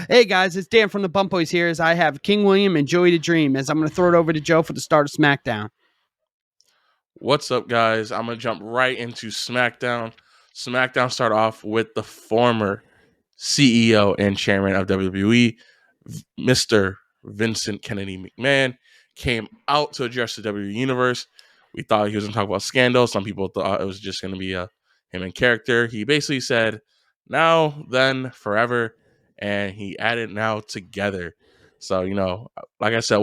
Hey guys, it's Dan from the Bump Boys here as I have King William and Joey the Dream as I'm going to throw it over to Joe for the start of SmackDown. What's up, guys? I'm going to jump right into SmackDown. SmackDown start off with the former CEO and chairman of WWE, Mr. Vincent Kennedy McMahon, came out to address the WWE Universe. We thought he was going to talk about scandal. Some people thought it was just going to be him in character. He basically said, now, then, forever, and he added now together. So, like I said,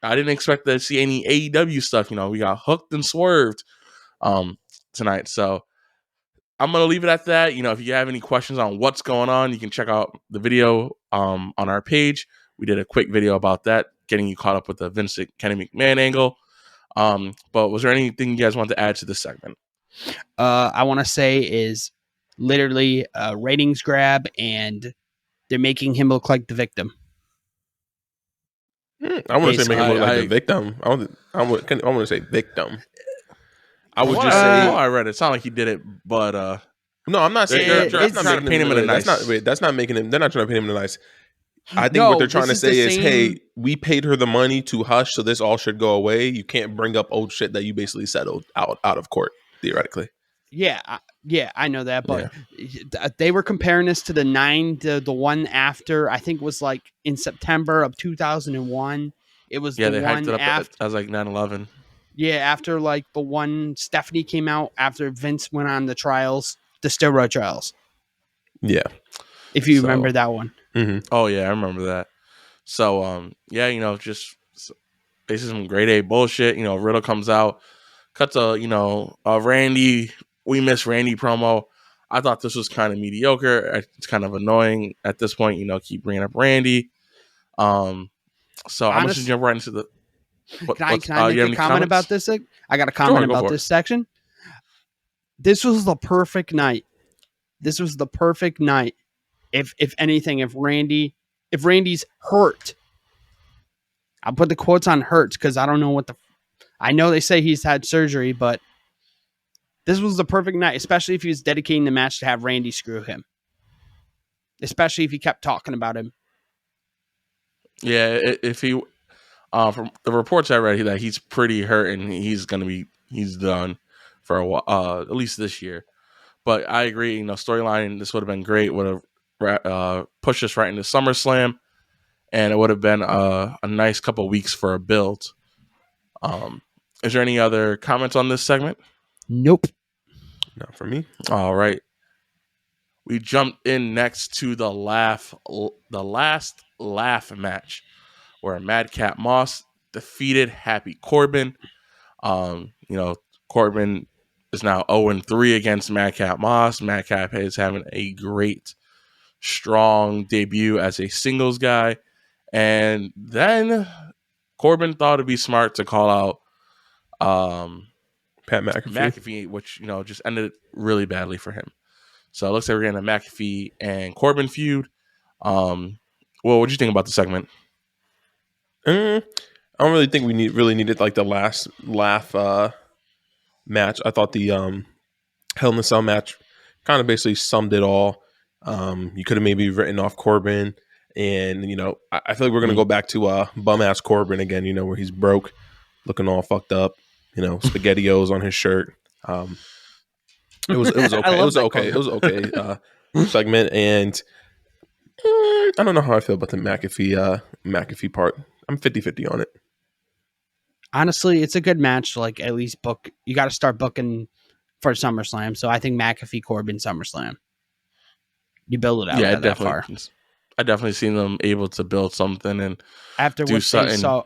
I didn't expect to see any AEW stuff. We got hooked and swerved tonight. So I'm going to leave it at that. If you have any questions on what's going on, you can check out the video on our page. We did a quick video about that, getting you caught up with the Vincent Kennedy McMahon angle. But was there anything you guys want to add to this segment? I want to say is literally a ratings grab, and they're making him look like the victim. I want to say make him look like the victim. I want to say victim. I would just say. I read it. It's not like he did it, but no, I'm not saying they're trying to paint him in a nice. That's not making him. They're not trying to paint him in a nice. I think what they're trying to say is, hey, we paid her the money to hush, so this all should go away. You can't bring up old shit that you basically settled out of court, theoretically. Yeah, I know that, but they were comparing this to the one after, I think was like in September of 2001. It was they hyped it up as like 9/11. Yeah, after like the one Stephanie came out after Vince went on the trials, the steroid trials. Yeah, if you remember that one. Mm-hmm. Oh yeah, I remember that. So just this is some grade A bullshit. Riddle comes out, cuts a Randy. We miss Randy promo. I thought this was kind of mediocre. It's kind of annoying at this point. Keep bringing up Randy. So I'm just jump right into the. Can I make a comment about this? I got a comment about this section. This was the perfect night. If anything, if Randy's hurt, I'll put the quotes on hurt because I don't know I know they say he's had surgery, but this was the perfect night, especially if he was dedicating the match to have Randy screw him. Especially if he kept talking about him. Yeah, if he, from the reports I read, that he's pretty hurt and he's done for a while, at least this year. But I agree, storyline, this would have been great. Would have pushed us right into SummerSlam, and it would have been a nice couple weeks for a build. Is there any other comments on this segment? Nope. Not for me. All right. We jumped in next to the last laugh match where Madcap Moss defeated Happy Corbin. Corbin is now 0-3 against Madcap Moss. Madcap is having a great, strong debut as a singles guy. And then Corbin thought it'd be smart to call out Pat McAfee, which just ended really badly for him. So it looks like we're getting a McAfee and Corbin feud. Well, what do you think about the segment? I don't really think we really needed like the last laugh match. I thought the Hell in a Cell match kind of basically summed it all. You could have maybe written off Corbin, and I feel like we're gonna go back to bum ass Corbin again. Where he's broke, looking all fucked up. SpaghettiOs on his shirt. It was okay. It was okay segment, and I don't know how I feel about the McAfee part. I'm 50-50 on it. Honestly, it's a good match. Like at least book. You got to start booking for SummerSlam. So I think McAfee Corbin SummerSlam. You build it out. Yeah, that far. I definitely seen them able to build something and after do what something. They saw,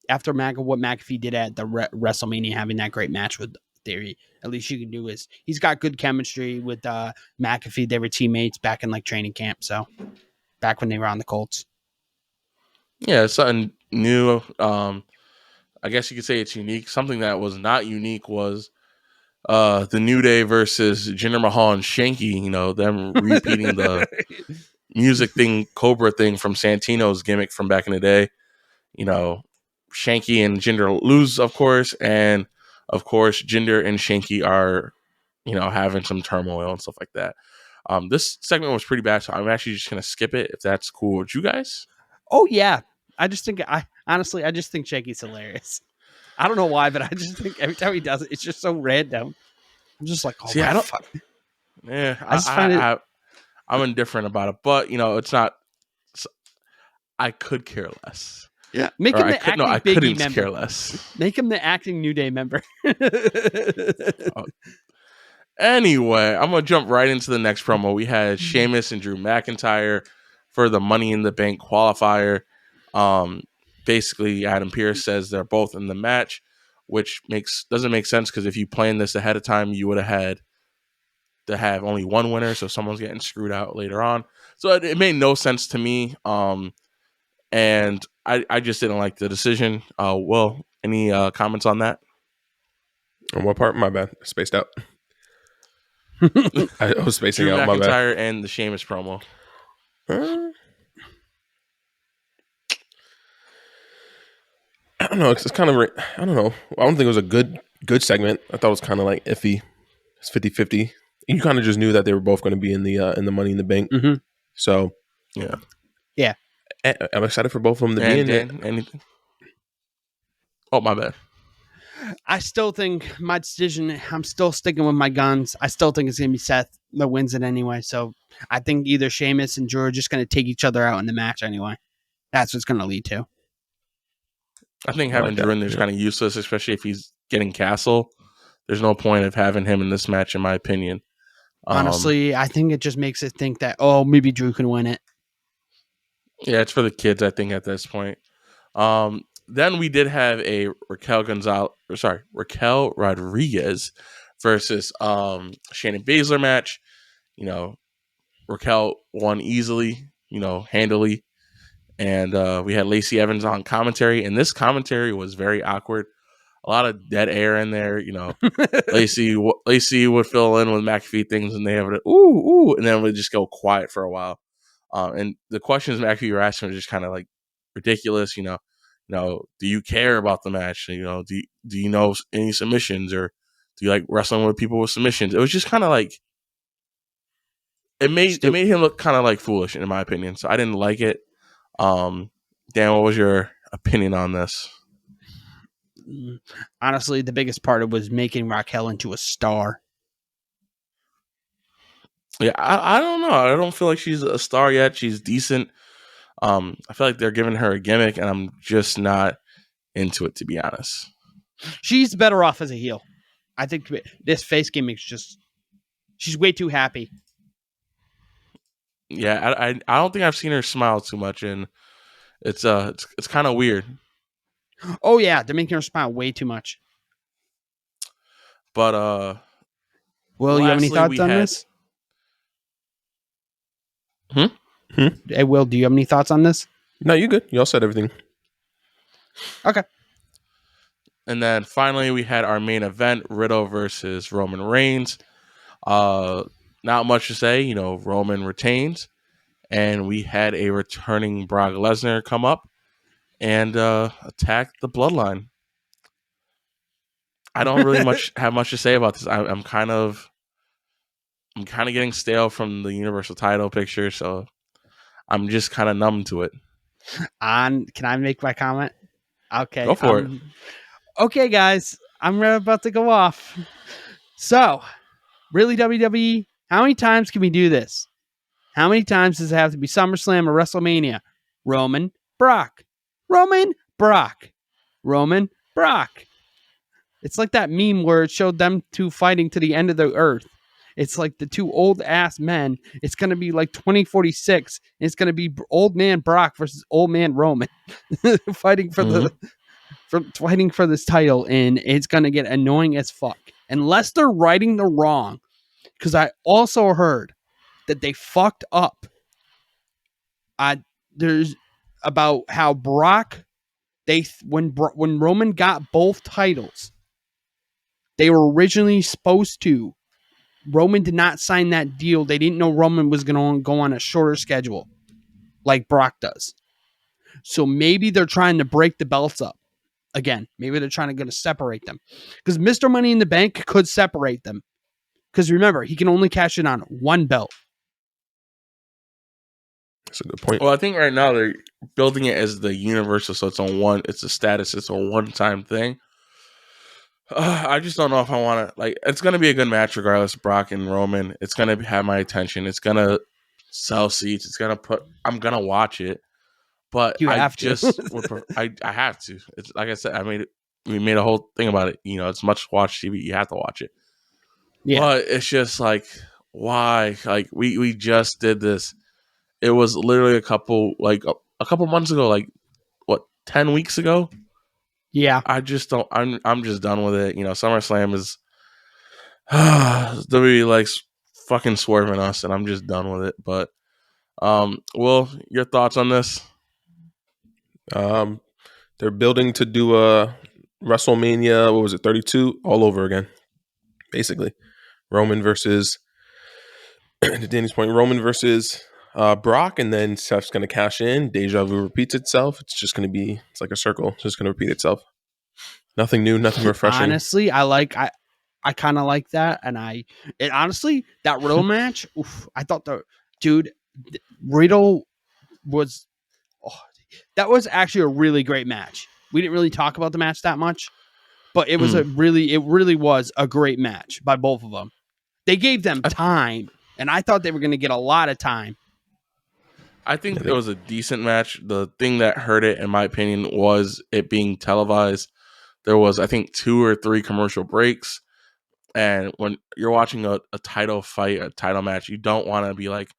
after what McAfee did at the WrestleMania, having that great match with Theory, at least you can do is he's got good chemistry with McAfee. They were teammates back in like training camp. So back when they were on the Colts. Yeah, something new. I guess you could say it's unique. Something that was not unique was the New Day versus Jinder Mahal and Shanky. Them repeating the music thing, Cobra thing from Santino's gimmick from back in the day. Shanky and Jinder lose, of course, and of course Jinder and Shanky are, having some turmoil and stuff like that. This segment was pretty bad, so I'm actually just gonna skip it if that's cool with you guys. Oh yeah, I just think Shaky's hilarious. I don't know why, but I just think every time he does it, it's just so random. I'm just like, oh See, my I don't. fuck. Yeah, I just find it. I'm indifferent about it, but it's not. I could care less. Yeah, make him the acting Big E couldn't member. care less. Make him the acting New Day member. Anyway, I'm gonna jump right into the next promo. We had Sheamus and Drew McIntyre for the Money in the Bank qualifier. Basically, Adam Pearce says they're both in the match, which doesn't make sense because if you planned this ahead of time, you would have had to have only one winner, so someone's getting screwed out later on. So it made no sense to me. And I just didn't like the decision. Will, any comments on that? On what part? My bad. Spaced out. I was spacing Drew out. My bad. McIntyre and the Sheamus promo. I don't know. It's kind of. I don't know. I don't think it was a good segment. I thought it was kind of like iffy. It's 50-50. You kind of just knew that they were both going to be in the Money in the Bank. Mm-hmm. So yeah. I'm excited for both of them to be in it. Anything? Oh, my bad. I still think my decision, I'm still sticking with my guns. I still think it's going to be Seth that wins it anyway. So I think either Sheamus and Drew are just going to take each other out in the match anyway. That's what's going to lead to. I think having Drew in there is kind of useless, especially if he's getting Castle. There's no point of having him in this match, in my opinion. Honestly, I think it just makes it think that, oh, maybe Drew can win it. Yeah, it's for the kids, I think, at this point. Then we did have a Raquel Rodriguez versus Shayna Baszler match. Raquel won easily, handily. And we had Lacey Evans on commentary, and this commentary was very awkward. A lot of dead air in there, Lacey would fill in with McAfee things, and they have it, ooh, and then would just go quiet for a while. And the questions McAfee were asking were just kind of like ridiculous, do you care about the match? Do you know any submissions, or do you like wrestling with people with submissions? It was just kind of like it made him look kind of like foolish, in my opinion. So I didn't like it. Dan, what was your opinion on this? Honestly, the biggest part was making Raquel into a star. Yeah, I don't know. I don't feel like she's a star yet. She's decent. I feel like they're giving her a gimmick, and I'm just not into it, to be honest. She's better off as a heel. I think this face gimmick's she's way too happy. Yeah, I don't think I've seen her smile too much, and it's kind of weird. Oh yeah, they're making her smile way too much. But Will, you have any thoughts on this? Hey, Will, do you have any thoughts on this? No, you good. You all said everything. Okay. And then finally, we had our main event: Riddle versus Roman Reigns. Not much to say. Roman retains, and we had a returning Brock Lesnar come up and attack the Bloodline. I don't really have much to say about this. I'm kind of getting stale from the Universal title picture, so I'm just kind of numb to it. Can I make my comment? Okay. Go for it. Okay, guys. I'm about to go off. So, really, WWE? How many times can we do this? How many times does it have to be SummerSlam or WrestleMania? Roman, Brock. Roman, Brock. Roman, Brock. It's like that meme where it showed them two fighting to the end of the earth. It's like the two old ass men. It's going to be like 2046. It's going to be old man Brock versus old man Roman fighting for fighting for this title, and it's going to get annoying as fuck. Unless they're righting the wrong, because I also heard that they fucked up. There's about how Brock, when Roman got both titles, they were originally supposed to. Roman did not sign that deal. They didn't know Roman was going to go on a shorter schedule like Brock does. So maybe they're trying to break the belts up again. Maybe they're trying to separate them, because Mr. Money in the Bank could separate them. Because remember, he can only cash in on one belt. That's a good point. Well, I think right now they're building it as the universal, so it's a status, it's a one-time thing. I just don't know if I want to, like, it's going to be a good match regardless, Brock and Roman. It's going to have my attention. It's going to sell seats. I'm going to watch it. But You I have to. just, I have to. It's like I said, we made a whole thing about it. You know, it's much watch TV. You have to watch it. Yeah. But it's just like, why? Like, we just did this. It was literally a couple months ago, like, what, 10 weeks ago? Yeah. I just don't. I'm just done with it. You know, SummerSlam is WWE likes fucking swerving us, and I'm just done with it. But, Will, your thoughts on this? They're building to do a WrestleMania. What was it? 32 all over again, basically. Roman versus to Danny's point. Roman versus Brock, and then Seth's going to cash in. Deja vu repeats itself. It's just going to be. It's like a circle. It's just going to repeat itself. Nothing new, nothing refreshing. Honestly, I kind of like that, and honestly, that Riddle match, I thought Riddle was that was actually a really great match. We didn't really talk about the match that much, but it was it really was a great match by both of them. They gave them time, and I thought they were going to get a lot of time. I think it was a decent match. The thing that hurt it, in my opinion, was it being televised. There was, I think, 2 or 3 commercial breaks. And when you're watching a title fight, a title match, you don't want to be like,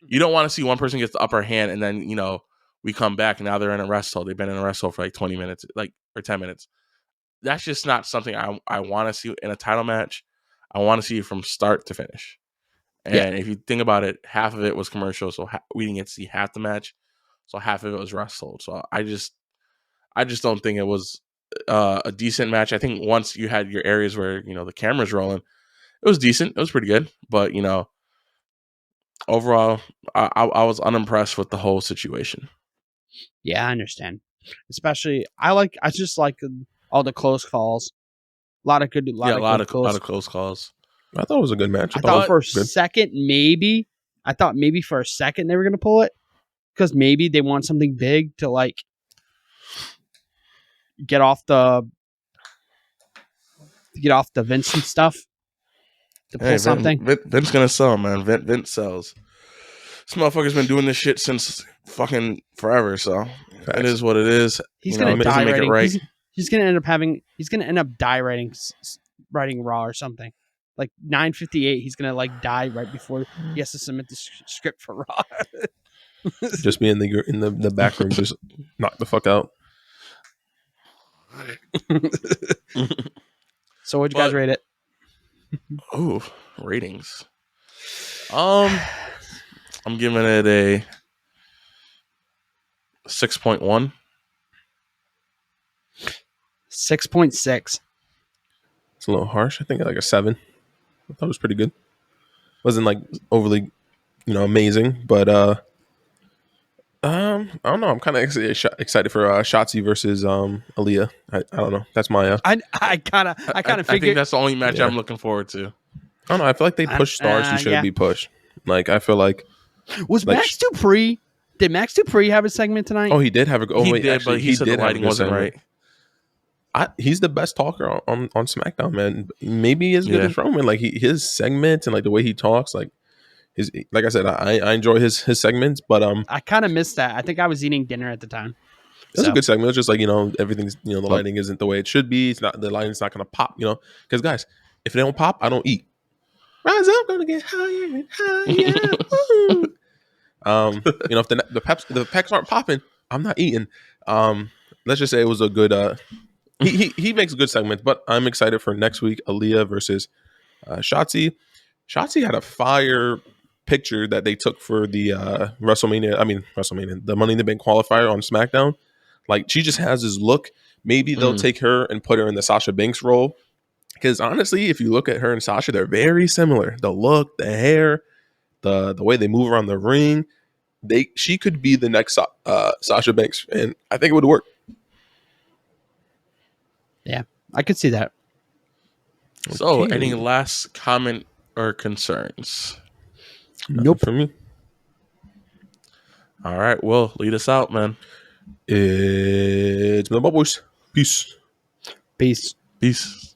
you don't want to see one person gets the upper hand and then, you know, we come back and now they're in a wrestle. They've been in a wrestle for like 20 minutes, or 10 minutes. That's just not something I want to see in a title match. I want to see it from start to finish. And if you think about it, half of it was commercial, so we didn't get to see half the match. So half of it was wrestled. So I just don't think it was a decent match. I think once you had your areas where, you know, the camera's rolling, it was decent. It was pretty good. But, you know, overall, I was unimpressed with the whole situation. Yeah, I understand. Especially, I just like all the close calls. A lot of close calls. I thought it was a good match. I thought for a second, maybe for a second they were going to pull it because maybe they want something big to like get off the Vincent stuff to pull something. Vince gonna sell, man. Vince sells. This motherfucker's been doing this shit since fucking forever, so it is what it is. He's gonna die writing. Right. He's gonna end up die writing Raw or something. Like 9:58, he's gonna like die right before he has to submit the script for Raw. Just be in the back room, just knock the fuck out. So what'd you guys rate it? Oh, ratings. I'm giving it a 6.1. 6.6. It's a little harsh. I think like a 7. I thought it was pretty good. Wasn't like overly, amazing, but I don't know. I'm kind of excited for Shotzi versus Aaliyah. I don't know. That's my. I kind of figured. I think that's the only match I'm looking forward to. I don't know. I feel like they push stars who shouldn't be pushed. Like I feel like Max Dupree. Did Max Dupree have a segment tonight? Oh, he did have a. Oh, he did, but he said the lighting wasn't right. He's the best talker on SmackDown, man. Maybe as good as Roman. Like his segments and like the way he talks, like I said, I enjoy his segments, but I kind of missed that. I think I was eating dinner at the time. It was a good segment. It's just like everything's the lighting isn't the way it should be. It's not the lighting's not gonna pop. Because guys, if they don't pop, I don't eat. Rise up, gonna get higher and higher. If the pecs aren't popping, I'm not eating. Let's just say it was a good. He makes good segments, but I'm excited for next week. Aaliyah versus Shotzi. Shotzi had a fire picture that they took for the WrestleMania, the Money in the Bank qualifier on SmackDown. Like she just has this look. Maybe they'll take her and put her in the Sasha Banks role. Because honestly, if you look at her and Sasha, they're very similar. The look, the hair, the way they move around the ring. She could be the next Sasha Banks, and I think it would work. Yeah, I could see that. So, any last comment or concerns? Nope. For me. All right, well, lead us out, man. It's been the Boys. Peace. Peace. Peace.